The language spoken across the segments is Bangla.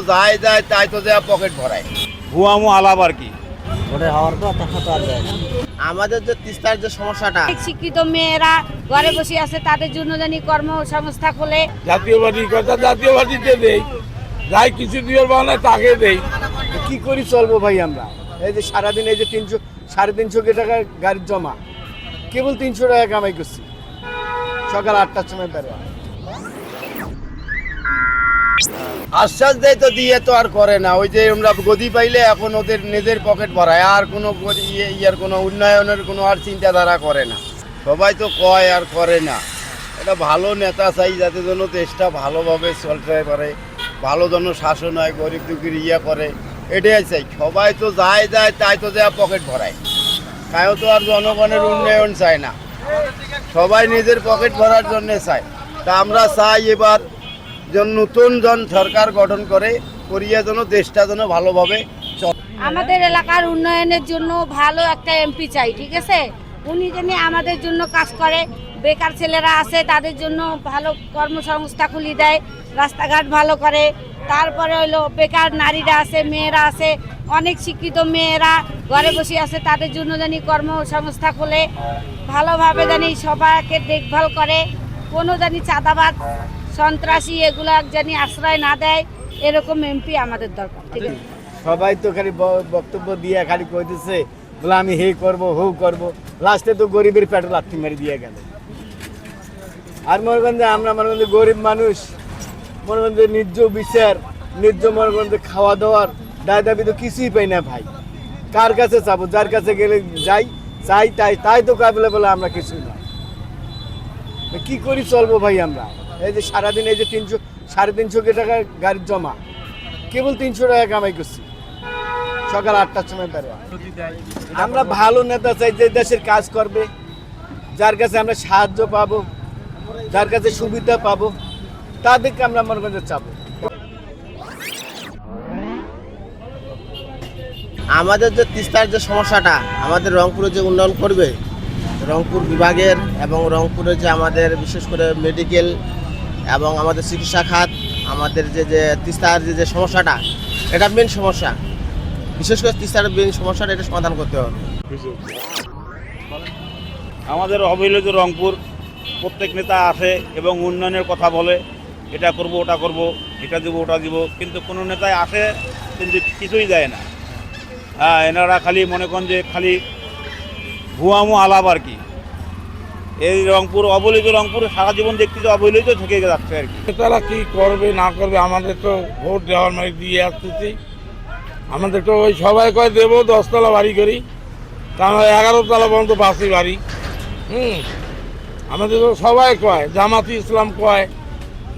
যাই যায় তাই তো যা পকেট ভরায়। ভুয়ামো আলাপ আর কি। আমাদের যে তিস্তার যে সমস্যাটা, শিক্ষিত মেয়েরা ঘরে বসে আছে, তাদের জন্য জানি কর্মসংস্থা খোলে। জাতীয়বাদী কথা জাতীয়বাদীতে দেই, যাই কিছু দিয়ে না তাকে দেই। কি করি চলবো ভাই আমরা? এই যে সারাদিন এই যে 300-350 টাকা গাড়ির জমা, কেবল 300 টাকা কামাই করছি সকাল 8টার সময় বেরো। আশ্বাস দেয় তো দিয়ে তো আর করে না। ওই যে আমরা গদি পাইলে এখন ওদের নিজের পকেট ভরায়, আর কোনো ইয়ার কোনো উন্নয়নের কোনো আর চিন্তাধারা করে না। সবাই তো কয় আর করে না। এটা ভালো নেতা চাই যাতে জন্য দেশটা ভালোভাবে চলতে পারে, ভালো জন্য শাসন হয়, গরিব দুঃখীর ইয়ে করে, এটাই চাই। সবাই তো যায় যায় তাই তো যা পকেট ভরায়, তাইও তো আর জনগণের উন্নয়ন চায় না, সবাই নিজের পকেট ভরার জন্যে চায়। তা আমরা চাই এবার নতুন সরকার গঠন করিয়া যেন দেশটা যেন ভালোভাবে চলে। আমাদের এলাকার উন্নয়নের জন্য ভালো একটা এমপি চাই, ঠিক আছে? উনি যেন আমাদের জন্য কাজ করে, বেকার ছেলেরা আছে তাদের জন্য ভালো কর্মসংস্থা খুলি দেয়, রাস্তাঘাট ভালো করে। তারপরে হলো বেকার নারীরা আছে, মেয়েরা আছে, অনেক শিক্ষিত মেয়েরা ঘরে বসে আছে, তাদের জন্য জানি কর্মসংস্থা খোলে, ভালোভাবে জানি সবাইকে দেখভাল করে, কোনো জানি চাঁদাবাদ সন্ত্রাসী এগুলা জানি আশ্রয় না দেয়, এরকম এমপি আমাদের দরকার, ঠিক আছে? সবাই তো খালি বক্তব্য দিয়ে খালি কইতেছে বলে আমি হে করব হু করব, লাস্টে তো গরিবের পেটে লাথি মেরে দিয়ে গেল। আর মনে করেন যে আমরা মনে করেন যে গরিব মানুষ, মনে করেন যে ন্যায্য বিচার, ন্যায্য মনে করেন যে খাওয়া দাওয়ার দায় দাবি তো কিছুই পাই না ভাই। কার কাছে চাবো? যার কাছে গেলে যাই চাই তাই তো কাবিলে বলে আমরা কিছুই না। কি করি চলবো ভাই আমরা? এই যে সারাদিন এই যে 300-350 টাকা গাড়ির জমা, কেবল 300 টাকা কামাই করছি সকাল 8টার সময় বেরো। আমরা ভালো নেতা চাই যে দেশের কাজ করবে, যার কাছে আমরা সাহায্য পাবো, যার কাছে সুবিধা পাবো, তাদেরকে আমরা মনে করি চাবো। আমাদের যে তিস্তার যে সমস্যাটা, আমাদের রংপুরে যে উন্নয়ন করবে, রংপুর বিভাগের এবং রংপুরে যে আমাদের বিশেষ করে মেডিকেল এবং আমাদের চিকিৎসা খাত, আমাদের যে তিস্তার যে সমস্যাটা, এটা মেন সমস্যা। বিশেষ করে তিস্তার মেন সমস্যাটা এটা সমাধান করতে হবে। আমাদের অবহেলিত রংপুর, প্রত্যেক নেতা আসে এবং উন্নয়নের কথা বলে, এটা করব ওটা করব, এটা দিব ওটা দিব, কিন্তু কোনো নেতাই আসে কিন্তু কিছুই দেয় না। হ্যাঁ, এনারা খালি মনে করেন যে খালি ভুয়ামো আলাপ আর কি। এই রংপুর, অবহেলিত রংপুর সারা জীবন দেখতেছে অবহেলিত থেকে যাচ্ছে আর কি। তারা কি করবে না করবে, আমাদের তো ভোট দেওয়ার মানে দিয়ে আসতেছি। আমাদের তো ওই সবাই কয় দেবো 10 তলা বাড়ি করি, তা আমরা 11 তলা পর্যন্ত বাসি বাড়ি। আমাদের তো সবাই কয়, জামাতি ইসলাম কয়,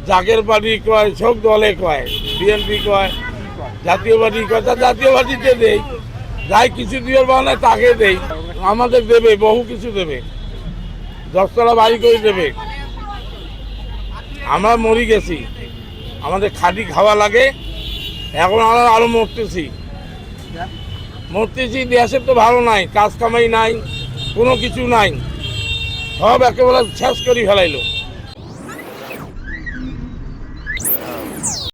জাকের পার্টি কয়, সব দলে কয়, বিএনপি কয়, জাতীয়বাদী কথা জাতীয়বাদীতে দেই, যাই কিছু দিয়ে না তাকে দেই। আমাদের দেবে, বহু কিছু দেবে, 10 তলা বাড়ি করে দেবে। আমরা মরি গেছি, আমাদের খাঁটি খাওয়া লাগে, এখন আমরা আরো মরতেছি। দেশের তো ভালো নাই, কাজ কামাই নাই, কোনো কিছু নাই, সব একেবারে শেষ করে ফেলাইলো।